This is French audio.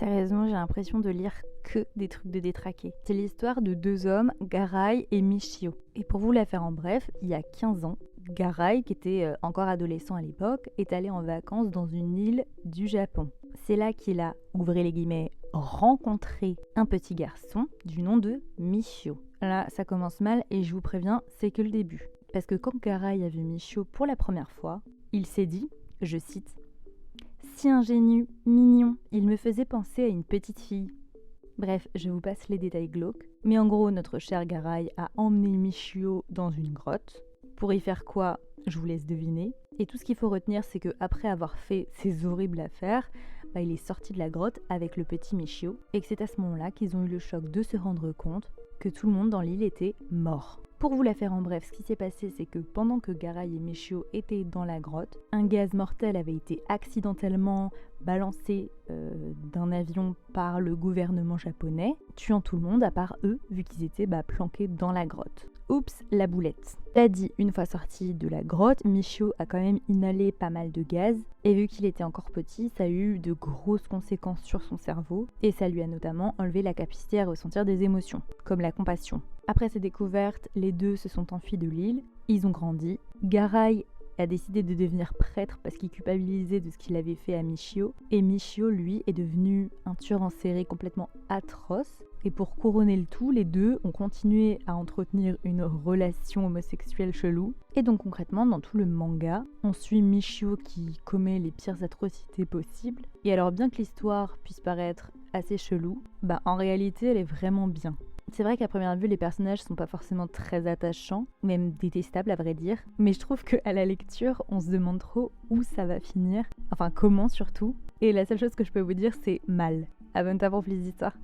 Sérieusement, j'ai l'impression de lire que des trucs de détraqués. C'est l'histoire de deux hommes, Garay et Michio. Et pour vous la faire en bref, il y a 15 ans, Garay, qui était encore adolescent à l'époque, est allé en vacances dans une île du Japon. C'est là qu'il a, ouvrez les guillemets, rencontré un petit garçon du nom de Michio. Là, ça commence mal et je vous préviens, c'est que le début. Parce que quand Garay a vu Michio pour la première fois, il s'est dit, je cite, si ingénu, mignon, il me faisait penser à une petite fille. Bref, je vous passe les détails glauques. Mais en gros, notre cher Garay a emmené Michio dans une grotte. Pour y faire quoi, je vous laisse deviner. Et tout ce qu'il faut retenir, c'est qu'après avoir fait ces horribles affaires, il est sorti de la grotte avec le petit Michio. Et que c'est à ce moment-là qu'ils ont eu le choc de se rendre compte que tout le monde dans l'île était mort. Pour vous la faire en bref, ce qui s'est passé, c'est que pendant que Garay et Michio étaient dans la grotte, un gaz mortel avait été accidentellement balancé d'un avion par le gouvernement japonais, tuant tout le monde à part eux, vu qu'ils étaient planqués dans la grotte. Oups, la boulette. Cela dit, une fois sorti de la grotte, Michio a quand même inhalé pas mal de gaz, et vu qu'il était encore petit, ça a eu de grosses conséquences sur son cerveau, et ça lui a notamment enlevé la capacité à ressentir des émotions, comme la compassion. Après ces découvertes, les deux se sont enfuis de l'île, ils ont grandi. Garay a décidé de devenir prêtre parce qu'il culpabilisait de ce qu'il avait fait à Michio. Et Michio, lui, est devenu un tueur en série complètement atroce. Et pour couronner le tout, les deux ont continué à entretenir une relation homosexuelle chelou. Et donc concrètement, dans tout le manga, on suit Michio qui commet les pires atrocités possibles. Et alors bien que l'histoire puisse paraître assez chelou, en réalité elle est vraiment bien. C'est vrai qu'à première vue, les personnages sont pas forcément très attachants, même détestables à vrai dire, mais je trouve qu'à la lecture, on se demande trop où ça va finir, enfin comment surtout, et la seule chose que je peux vous dire, c'est mal. Abonne-toi pour plus d'histoires.